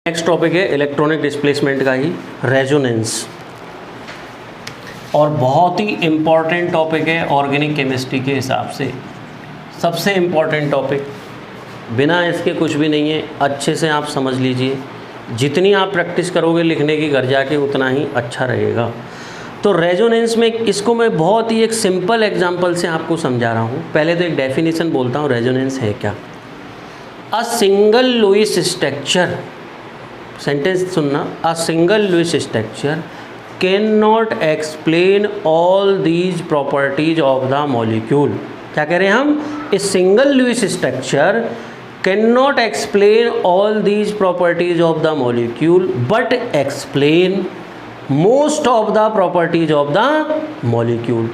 Next topic है electronic displacement का ही resonance, और बहुत ही इम्पॉर्टेंट टॉपिक है ऑर्गेनिक केमिस्ट्री के हिसाब से, सबसे इम्पॉर्टेंट टॉपिक। बिना इसके कुछ भी नहीं है, अच्छे से आप समझ लीजिए। जितनी आप प्रैक्टिस करोगे लिखने की घर जाके उतना ही अच्छा रहेगा। तो रेजोनेंस में इसको मैं बहुत ही एक सिंपल एग्जांपल से आपको समझा रहा हूँ। पहले तो एक डेफिनेशन बोलता हूँ, रेजोनेंस है क्या। A single Lewis structure, sentence सुनना, a single Lewis structure can not explain all these properties of the molecule. क्या कह रहे हैं हम, a single Lewis structure can not explain all these properties of the molecule but explain most of the properties of the molecule.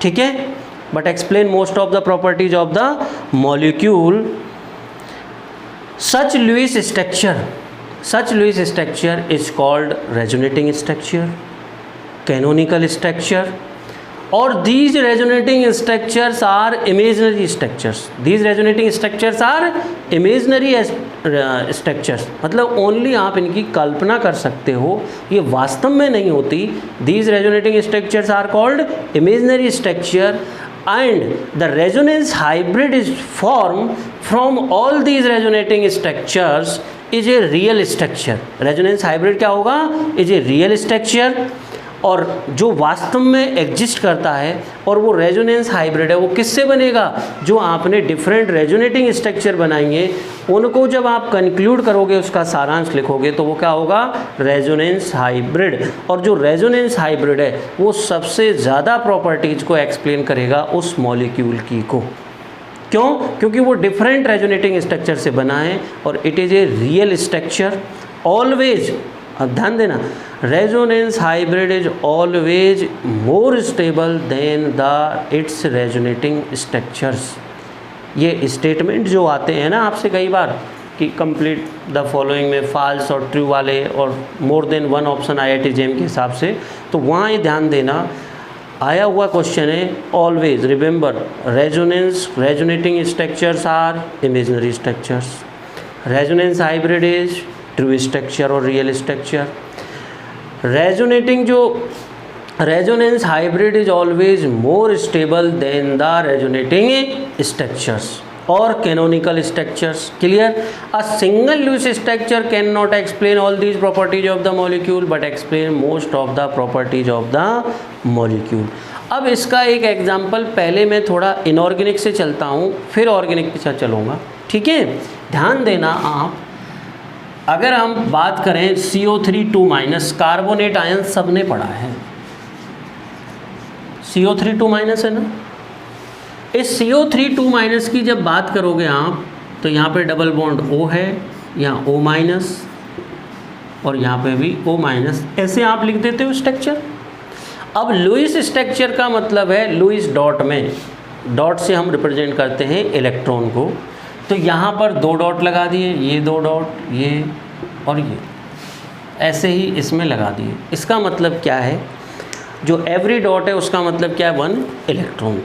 ठीक है, but explain most of the properties of the molecule. Such Lewis structure is called resonating structure, canonical structure, or these resonating structures are imaginary structures. These resonating structures are imaginary structures, मतलब only आप इनकी कल्पना कर सकते हो, ये वास्तव में नहीं होती। These resonating structures are called imaginary structure and the resonance hybrid is formed from all these resonating structures is a real structure. resonance hybrid क्या होगा, is a real structure, और जो वास्तव में एग्जिस्ट करता है। और वो रेजोनेंस हाइब्रिड है, वो किससे बनेगा, जो आपने डिफरेंट रेजोनेटिंग स्ट्रक्चर बनाएंगे उनको जब आप कंक्लूड करोगे, उसका सारांश लिखोगे, तो वो क्या होगा, रेजोनेंस हाइब्रिड। और जो रेजोनेंस हाइब्रिड है वो सबसे ज़्यादा प्रॉपर्टीज़ को एक्सप्लेन करेगा उस मॉलिक्यूल की को। क्यों, क्योंकि वो डिफरेंट रेजोनेटिंग स्ट्रक्चर से बना है और it is a real structure always. अब ध्यान देना, resonance hybrid is always more stable than the it's resonating structures. ये स्टेटमेंट जो आते हैं ना आपसे कई बार कि कंप्लीट द फॉलोइंग में फॉल्स और ट्रू वाले और more than one option IIT JEM के हिसाब से, तो वहाँ ये ध्यान देना आया हुआ क्वेश्चन है। Always remember, resonating structures are imaginary structures, resonance hybrid is true structure और real structure. Resonance hybrid is always more stable than the resonating structures और canonical structures. Clear, a single Lewis structure can not explain all these properties of the molecule but explain most of the properties of the molecule. अब इसका एक example, पहले मैं थोड़ा inorganic से चलता हूँ, फिर ऑर्गेनिक के साथ चलूँगा। ठीक है, ध्यान देना आप। अगर हम बात करें CO3 कार्बोनेट आयन सबने पढ़ा है, CO3 है ना। इस CO3 की जब बात करोगे आप, तो यहाँ पे डबल बॉन्ड O है, यहाँ O- और यहाँ पे भी O-, ऐसे आप लिख देते हो स्ट्रक्चर। अब लुईस स्ट्रक्चर का मतलब है लुईस डॉट में, डॉट से हम रिप्रेजेंट करते हैं इलेक्ट्रॉन को। तो यहाँ पर 2 डॉट लगा दिए, ये 2 डॉट, ये और ये ऐसे ही इसमें लगा दिए। इसका मतलब क्या है, जो एवरी डॉट है उसका मतलब क्या है, 1 इलेक्ट्रॉन।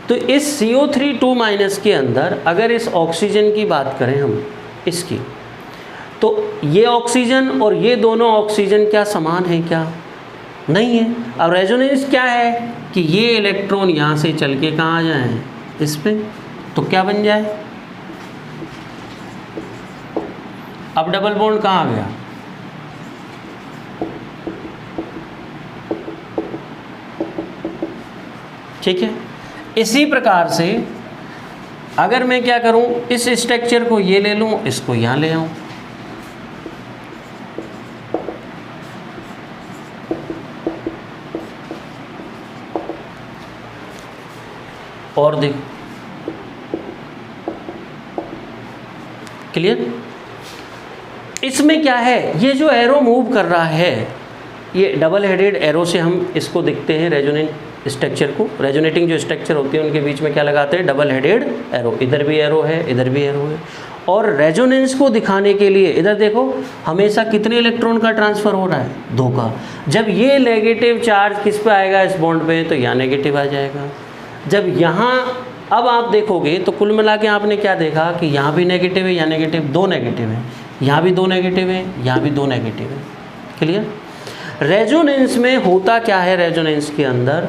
तो इस CO3 के अंदर अगर इस ऑक्सीजन की बात करें हम इसकी, तो ये ऑक्सीजन और ये दोनों ऑक्सीजन क्या समान है, क्या नहीं है। अब रेजोनेंस क्या है कि ये इलेक्ट्रॉन यहाँ से चल के कहाँ आ जाए, इस पे, तो क्या बन जाए, अब डबल बॉन्ड कहाँ आ गया, ठीक है। इसी प्रकार से अगर मैं क्या करूं, इस स्ट्रक्चर को ये ले लूं, इसको यहाँ ले आऊं, और देखो, क्लियर। इसमें क्या है, ये जो एरो मूव कर रहा है, ये डबल हेडेड एरो से हम इसको देखते हैं रेजोनेंट स्ट्रक्चर को। रेजोनेटिंग जो स्ट्रक्चर होती है उनके बीच में क्या लगाते हैं, डबल हेडेड एरो। इधर भी एरो है, इधर भी एरो है। और रेजोनेंस को दिखाने के लिए इधर देखो, हमेशा कितने इलेक्ट्रॉन का ट्रांसफ़र हो रहा है, 2 का। जब ये नेगेटिव चार्ज किस पे आएगा, इस बॉन्ड पे, तो यहाँ नेगेटिव आ जाएगा। जब यहाँ अब आप देखोगे तो कुल मिला के आपने क्या देखा कि यहाँ भी नेगेटिव है, यहाँ नेगेटिव, 2 नेगेटिव है। यहाँ भी 2 नेगेटिव है, यहाँ भी 2 नेगेटिव है। क्लियर? रेजोनेंस में होता क्या है? रेजोनेंस के अंदर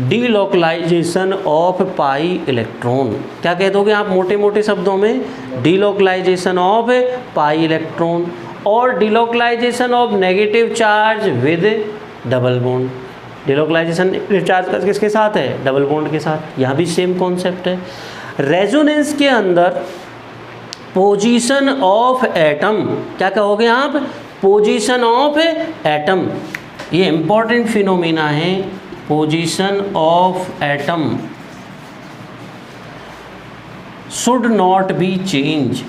डीलोकलाइजेशन ऑफ पाई इलेक्ट्रॉन। क्या कह दोगे आप मोटे मोटे शब्दों में? डीलोकलाइजेशन ऑफ पाई इलेक्ट्रॉन और delocalisation of negative charge with double bond. Delocalisation charge किसके साथ है? डबल बॉन्ड के साथ। यहाँ भी सेम कॉन्सेप्ट है। रेजोनेंस के अंदर पोजीशन ऑफ एटम, क्या कहोगे आप? Position of atom. ये इंपॉर्टेंट फिनोमेना है। Position of atom should not be change.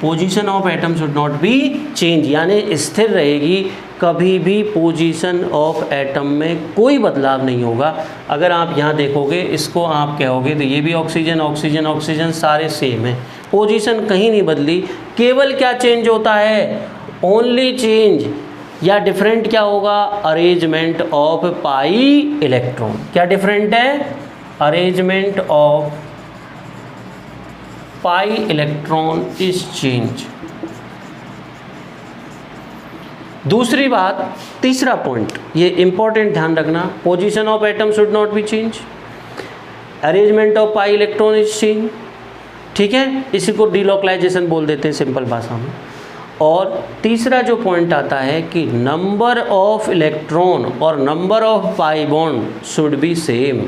Position of atom should not be change, यानी स्थिर रहेगी, कभी भी पोजीशन ऑफ एटम में कोई बदलाव नहीं होगा। अगर आप यहाँ देखोगे, इसको आप कहोगे तो ये भी ऑक्सीजन ऑक्सीजन ऑक्सीजन सारे सेम है, पोजीशन कहीं नहीं बदली। केवल क्या चेंज होता है? ओनली चेंज या डिफरेंट क्या होगा? Arrangement of pi electron. क्या डिफरेंट है? Arrangement of pi electron is change. दूसरी बात, तीसरा पॉइंट, ये इंपॉर्टेंट ध्यान रखना, position of atom should not be change, arrangement of pi electron is change. ठीक है, इसी को डीलोकलाइजेशन बोल देते हैं सिंपल भाषा में। और तीसरा जो पॉइंट आता है कि नंबर ऑफ इलेक्ट्रॉन और number of pi bond should be same.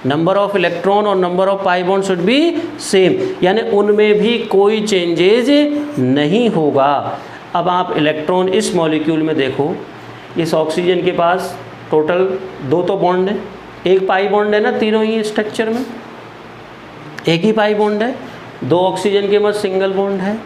Number of electron और number of pi bond should be same, यानी उनमें भी कोई चेंजेज नहीं होगा। अब आप इलेक्ट्रॉन इस मॉलिक्यूल में देखो, इस ऑक्सीजन के पास टोटल 2 तो बॉन्ड है, एक पाई बॉन्ड है ना, तीनों ही स्ट्रक्चर में एक ही पाई बॉन्ड है। 2 ऑक्सीजन के मध्य सिंगल बॉन्ड है,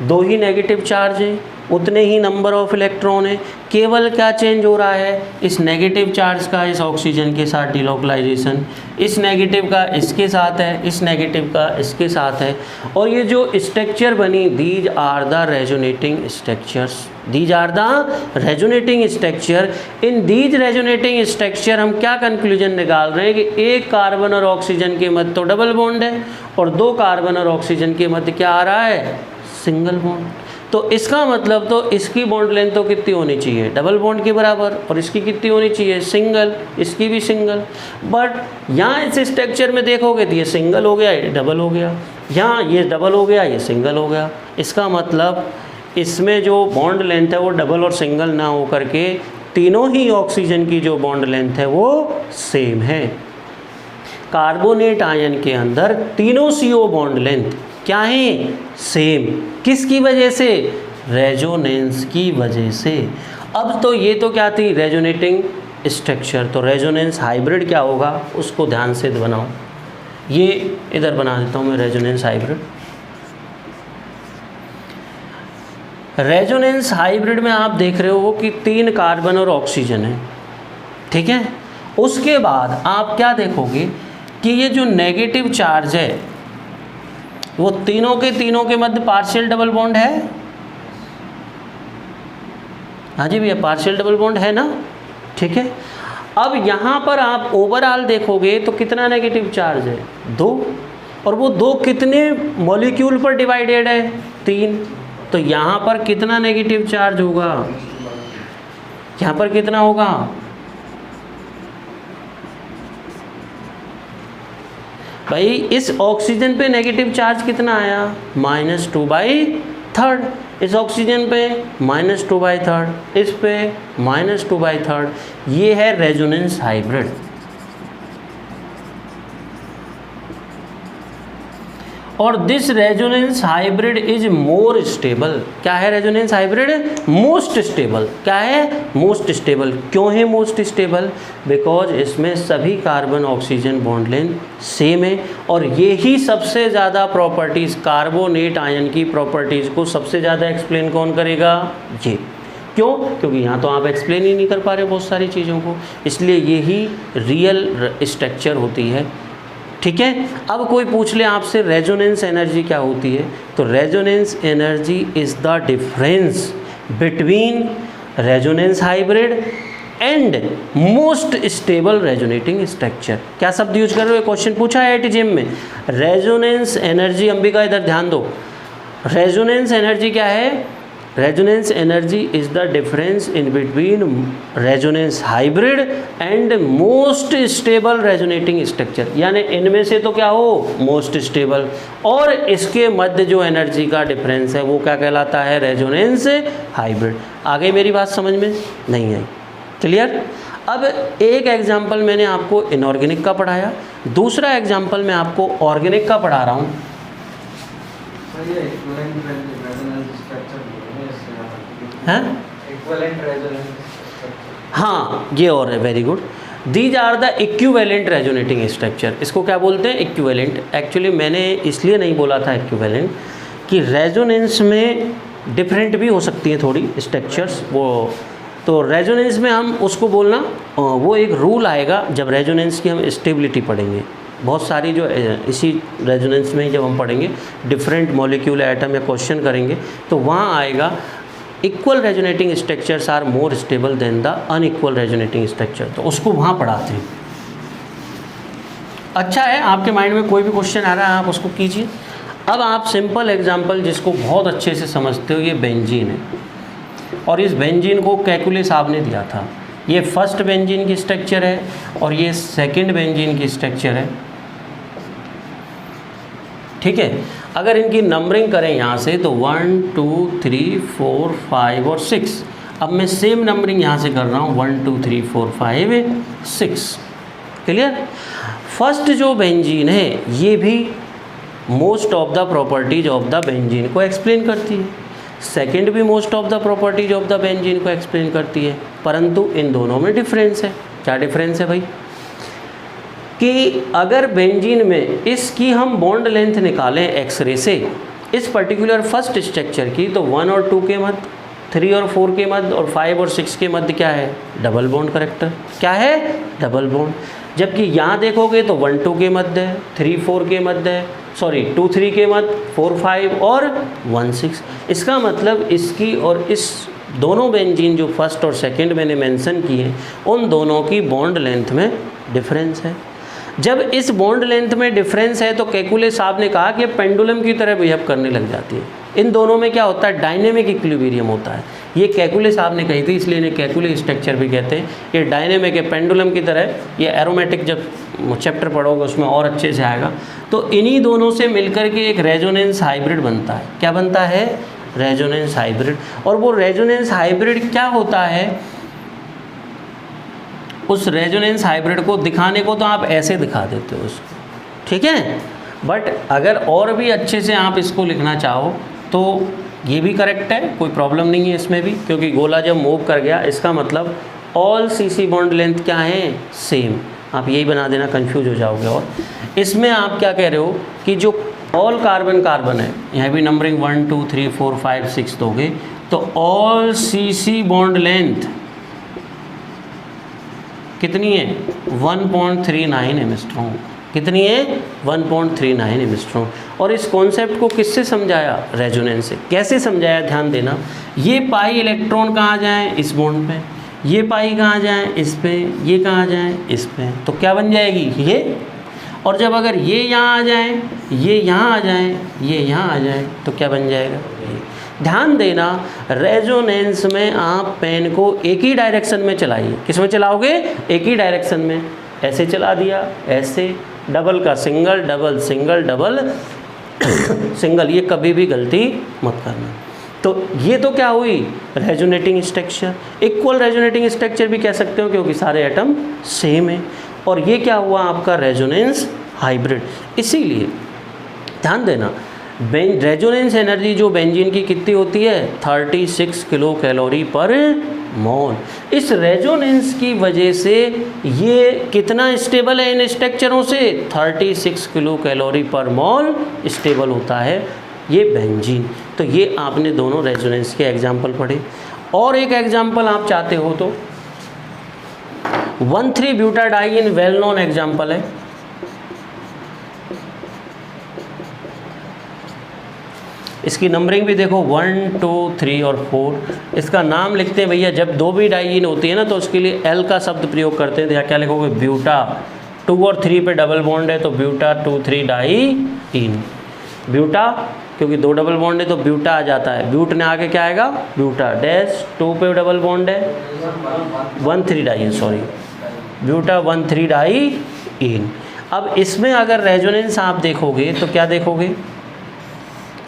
2 ही नेगेटिव चार्ज है, उतने ही नंबर ऑफ इलेक्ट्रॉन है। केवल क्या चेंज हो रहा है? इस नेगेटिव चार्ज का इस ऑक्सीजन के साथ डीलोकलाइजेशन, इस नेगेटिव का इसके साथ है, इस नेगेटिव का इसके साथ है। और ये जो स्ट्रक्चर बनी, these are the resonating structures. These are the resonating structure. In these resonating structure हम क्या कंक्लूजन निकाल रहे हैं कि एक कार्बन और ऑक्सीजन के मध्य तो डबल बॉन्ड है और 2 कार्बन और ऑक्सीजन के मध्य क्या आ रहा है? Single bond. तो इसका मतलब तो इसकी बॉन्ड लेंथ तो कितनी होनी चाहिए? डबल बॉन्ड के बराबर। और इसकी कितनी होनी चाहिए? सिंगल। इसकी भी सिंगल। बट यहाँ इस स्ट्रक्चर में देखोगे तो ये सिंगल हो गया, ये डबल हो गया, यहाँ ये डबल हो गया, ये सिंगल हो गया। इसका मतलब इसमें जो बॉन्ड लेंथ है वो डबल और सिंगल ना हो करके तीनों ही ऑक्सीजन की जो बॉन्ड लेंथ है वो सेम है। कार्बोनेट आयन के अंदर तीनों CO बॉन्ड लेंथ क्या है? सेम। किसकी वजह से? रेजोनेंस की वजह से। अब तो ये तो क्या थी? Resonating structure. तो रेजोनेंस हाइब्रिड क्या होगा उसको ध्यान से बनाओ। ये इधर बना देता हूँ मैं, रेजोनेंस हाइब्रिड। रेजोनेंस हाइब्रिड में आप देख रहे हो कि 3 कार्बन और ऑक्सीजन है, ठीक है। उसके बाद आप क्या देखोगे कि ये जो नेगेटिव चार्ज है वो तीनों के मध्य पार्शियल डबल बॉन्ड है। हाँ जी भैया, पार्शियल डबल बॉन्ड है ना, ठीक है। अब यहाँ पर आप ओवरऑल देखोगे तो कितना नेगेटिव चार्ज है? 2। और वो 2 कितने मॉलिक्यूल पर डिवाइडेड है? 3। तो यहाँ पर कितना नेगेटिव चार्ज होगा? यहाँ पर कितना होगा? भाई इस ऑक्सीजन पे नेगेटिव चार्ज कितना आया? -2/3। इस ऑक्सीजन पे -2/3, इस पे -2/3। ये है रेजोनेंस हाइब्रिड। और this resonance hybrid is more stable. क्या है रेजोनेंस हाइब्रिड? Most stable. क्या है? Most stable. क्यों है मोस्ट स्टेबल? बिकॉज इसमें सभी carbon oxygen bond length same है। और ये ही सबसे ज़्यादा प्रॉपर्टीज़, कार्बोनेट आयन की प्रॉपर्टीज़ को सबसे ज़्यादा एक्सप्लेन कौन करेगा? ये। क्यों? क्योंकि यहाँ तो आप एक्सप्लेन ही नहीं कर पा रहे बहुत सारी चीज़ों को, इसलिए यही रियल स्ट्रक्चर होती है, ठीक है। अब कोई पूछ ले आपसे रेजोनेंस एनर्जी क्या होती है, तो resonance energy is the difference between resonance hybrid and most stable resonating structure. क्या शब्द यूज कर रहे हो, क्वेश्चन पूछा है IIT JEM में। रेजोनेंस एनर्जी, अंबिका इधर ध्यान दो, रेजोनेंस एनर्जी क्या है? Resonance energy is the difference in between resonance hybrid and most stable resonating structure. यानी इनमें से तो क्या हो, मोस्ट स्टेबल, और इसके मध्य जो एनर्जी का डिफरेंस है वो क्या कहलाता है? Resonance hybrid. आगे मेरी बात समझ में नहीं आई? क्लियर? अब एक एग्जाम्पल मैंने आपको इनऑर्गेनिक का पढ़ाया, दूसरा एग्जाम्पल मैं आपको ऑर्गेनिक का पढ़ा रहा हूँ। हाँ, ये और है, very good. These are the equivalent resonating structure. इसको क्या बोलते हैं? इक्विवेलेंट। एक्चुअली मैंने इसलिए नहीं बोला था इक्विवेलेंट कि रेजोनेंस में डिफरेंट भी हो सकती हैं थोड़ी स्ट्रक्चर्स, वो तो रेजोनेंस में हम उसको बोलना, वो एक रूल आएगा जब रेजोनेंस की हम स्टेबिलिटी पढ़ेंगे। बहुत सारी जो इसी रेजोनेंस में जब हम पढ़ेंगे डिफरेंट मॉलिक्यूल एटम या क्वेश्चन करेंगे तो वहाँ आएगा equal resonating structures are more stable than the unequal resonating structure, तो उसको वहाँ पढ़ाते हैं। अच्छा है, आपके माइंड में कोई भी क्वेश्चन आ रहा है आप उसको कीजिए। अब आप सिंपल एग्जांपल जिसको बहुत अच्छे से समझते हो, ये बेंजीन है, और इस बेंजीन को कैकुले साहब ने दिया था। ये फर्स्ट बेंजीन की स्ट्रक्चर है और ये सेकंड बेंजीन की स्ट्रक्चर है, ठीक है। अगर इनकी नंबरिंग करें यहाँ से तो 1 2 3 4 5 और 6। अब मैं सेम नंबरिंग यहाँ से कर रहा हूँ 1 2 3 4 5 6। क्लियर? फर्स्ट जो बेंजीन है ये भी most of the properties of the benzene को एक्सप्लेन करती है, सेकंड भी most of the properties of the benzene को एक्सप्लेन करती है, परंतु इन दोनों में डिफरेंस है। क्या डिफरेंस है भाई? कि अगर बेंजीन में इसकी हम बॉन्ड लेंथ निकालें एक्सरे से इस पर्टिकुलर फर्स्ट स्ट्रक्चर की, तो 1 और 2 के मध्य, 3 और 4 के मध्य और 5 और 6 के मध्य क्या है? Double bond character. क्या है? Double bond. जबकि यहाँ देखोगे तो 1 2 के मध्य है, 3 4 के मध्य है, सॉरी 2 3 के मध्य, 4 5 और 1 6। इसका मतलब इसकी और इस दोनों बेंजीन जो फर्स्ट और सेकंड मैंने मेंशन किए उन दोनों की बॉन्ड लेंथ में डिफरेंस है। जब इस बॉन्ड लेंथ में डिफरेंस है तो कैकुले साहब ने कहा कि पेंडुलम की तरह बिहेव करने लग जाती है। इन दोनों में क्या होता है? डायनेमिक इक्विलिब्रियम होता है। ये कैकुले साहब ने कही थी, इसलिए इन्हें कैकुले स्ट्रक्चर भी कहते हैं। ये डायनेमिक है, पेंडुलम की तरह। ये एरोमेटिक जब चैप्टर पढ़ोगे उसमें और अच्छे से आएगा। तो इन्हीं दोनों से मिलकर के एक रेजोनेंस हाइब्रिड बनता है। क्या बनता है? Resonance hybrid. और वो रेजोनेंस हाइब्रिड क्या होता है? उस रेजोनेंस हाइब्रिड को दिखाने को तो आप ऐसे दिखा देते हो उसको, ठीक है, बट अगर और भी अच्छे से आप इसको लिखना चाहो तो ये भी करेक्ट है, कोई प्रॉब्लम नहीं है इसमें भी, क्योंकि गोला जब मूव कर गया इसका मतलब ऑल CC बॉन्ड लेंथ क्या है? सेम। आप यही बना देना, कंफ्यूज हो जाओगे। और इसमें आप क्या कह रहे हो कि जो ऑल कार्बन कार्बन है, यहाँ भी नंबरिंग 1 2 3 4 5 6 दोगे तो ऑल CC बॉन्ड लेंथ कितनी है? 1.39 एंगस्ट्रॉम। कितनी है? 1.39 एंगस्ट्रॉम। और इस कॉन्सेप्ट को किससे समझाया? रेजोनेंस से। कैसे समझाया? ध्यान देना। ये पाई इलेक्ट्रॉन कहाँ जाए? इस बॉन्ड पे। ये पाई कहाँ जाए? इस पे। ये कहाँ जाए? इस पे। तो क्या बन जाएगी? ये। और जब अगर ये यहाँ आ जाए, ये यहाँ आ जाए, ये यहाँ आ जाए, तो क्या बन जाएगा? ये। ध्यान देना, रेजोनेंस में आप पेन को एक ही डायरेक्शन में चलाइए। किस में चलाओगे? एक ही डायरेक्शन में। ऐसे चला दिया, ऐसे, डबल का single, double single, double single, ये कभी भी गलती मत करना। तो ये तो क्या हुई? Resonating structure. Equal resonating structure भी कह सकते हो क्योंकि सारे एटम सेम है। और ये क्या हुआ? आपका रेजोनेंस हाइब्रिड। इसीलिए ध्यान देना, रेजोनेंस एनर्जी जो बेंजीन की कितनी होती है? 36 किलो कैलोरी पर मोल। इस रेजोनेंस की वजह से ये कितना स्टेबल है इन स्ट्रक्चरों से? 36 किलो कैलोरी पर मोल स्टेबल होता है ये बेंजीन। तो ये आपने दोनों रेजोनेंस के एग्जाम्पल पढ़े। और एक एग्जाम्पल आप चाहते हो तो 1,3-ब्यूटाडाइन वेल नोन एग्जाम्पल है। इसकी नंबरिंग भी देखो 1 2 3 और 4। इसका नाम लिखते हैं भैया, जब दो भी डाइईन होती है ना तो उसके लिए एल का शब्द प्रयोग करते हैं। तो यहाँ क्या लिखोगे, ब्यूटा। 2 और 3 पे डबल बॉन्ड है तो ब्यूटा 2 3 डाइईन। ब्यूटा क्योंकि 2 डबल बॉन्ड है तो ब्यूटा आ जाता है। ब्यूट ने आगे क्या आएगा, ब्यूटा डैश। 2 पे डबल बॉन्ड है 1 3 डाइईन, सॉरी ब्यूटा 1 3 डाइईन। अब इसमें अगर रेजोनेंस आप देखोगे तो क्या देखोगे,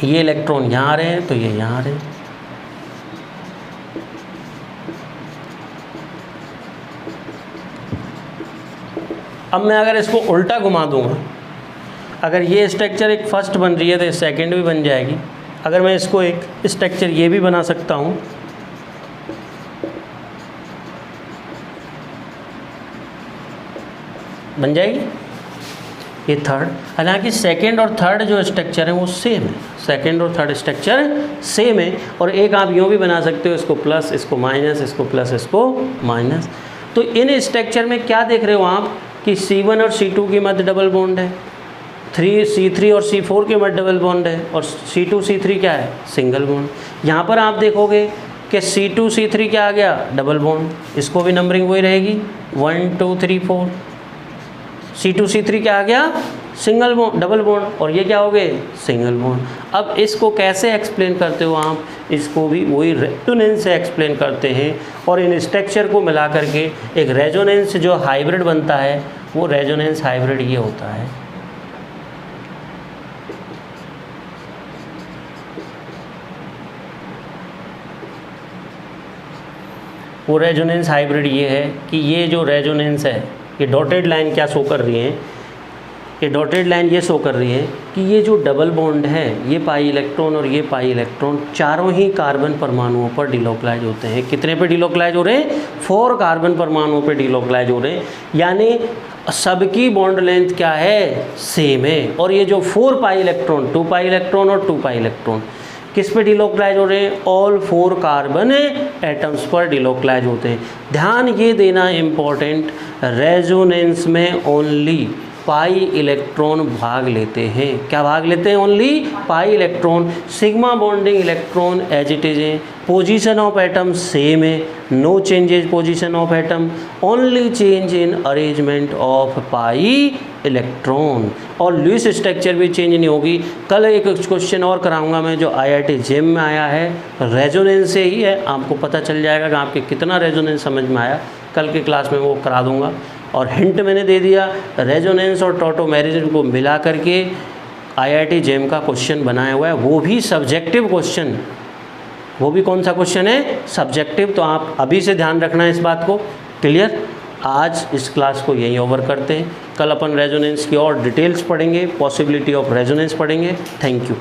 ये इलेक्ट्रॉन यहाँ आ रहे हैं तो ये यहाँ आ रहे हैं। अब मैं अगर इसको उल्टा घुमा दूंगा, अगर ये स्ट्रक्चर एक फर्स्ट बन रही है तो ये सेकंड भी बन जाएगी। अगर मैं इसको एक स्ट्रक्चर ये भी बना सकता हूँ, बन जाएगी ये थर्ड। हालांकि सेकंड और थर्ड जो स्ट्रक्चर है वो सेम है, सेकंड और थर्ड स्ट्रक्चर सेम है। और एक आप यूँ भी बना सकते हो, इसको प्लस, इसको माइनस, इसको प्लस, इसको माइनस। तो इन स्ट्रक्चर में क्या देख रहे हो आप कि C1 और C2 के मध्य डबल बॉन्ड है, C3 और C4 के मध्य डबल बॉन्ड है, और C2 C3 क्या है, सिंगल बॉन्ड। यहाँ पर आप देखोगे कि C2 C3 क्या आ गया, डबल बॉन्ड। इसको भी नंबरिंग वही रहेगी 1 2 3 4। C2 C3 क्या आ गया, सिंगल बॉन्ड, डबल बॉन्ड, और ये क्या हो गए, सिंगल बॉन्ड। अब इसको कैसे एक्सप्लेन करते हो आप, इसको भी वही रेजोनेंस से एक्सप्लेन करते हैं। और इन स्ट्रक्चर को मिला करके एक रेजोनेंस जो हाइब्रिड बनता है, वो रेजोनेंस हाइब्रिड ये होता है। वो रेजोनेंस हाइब्रिड ये है कि ये जो रेजोनेंस है, ये डॉटेड लाइन क्या शो कर रही है, ये डॉटेड लाइन ये शो कर रही है कि ये जो डबल बॉन्ड है, ये पाई इलेक्ट्रॉन और ये पाई इलेक्ट्रॉन चारों ही कार्बन परमाणुओं पर डिलोकलाइज होते हैं। कितने पे डिलोकलाइज हो रहे हैं, 4 कार्बन परमाणुओं पे डिलोकलाइज हो रहे हैं, यानी सबकी बॉन्ड लेंथ क्या है, सेम है। और ये जो 4 पाई इलेक्ट्रॉन, 2 पाई इलेक्ट्रॉन और 2 पाई इलेक्ट्रॉन किस पे डिलोकलाइज हो रहे हैं, ऑल 4 कार्बन एटम्स पर डिलोकलाइज होते हैं। ध्यान ये देना इम्पॉर्टेंट, रेजोनेंस में ओनली पाई इलेक्ट्रॉन भाग लेते हैं। क्या भाग लेते हैं, only pi electron. Sigma bonding electron as it is है, पोजीशन ऑफ एटम सेम है, no changes position of atom, only change in arrangement of pi electron. और लुईस स्ट्रक्चर भी चेंज नहीं होगी। कल एक क्वेश्चन और कराऊंगा मैं जो IIT जेम में आया है, रेजोनेंस से ही है, आपको पता चल जाएगा कि आपके कितना रेजोनेंस समझ में आया। कल की क्लास में वो करा दूंगा। और हिंट मैंने दे दिया, रेजोनेंस और टॉटोमेरिज्म को मिला करके IIT जेम का क्वेश्चन बनाया हुआ है, वो भी सब्जेक्टिव क्वेश्चन। वो भी कौन सा क्वेश्चन है, सब्जेक्टिव। तो आप अभी से ध्यान रखना है इस बात को, क्लियर। आज इस क्लास को यहीं ओवर करते हैं। कल अपन रेजोनेंस की और डिटेल्स पढ़ेंगे, पॉसिबिलिटी ऑफ रेजोनेंस पढ़ेंगे। Thank you.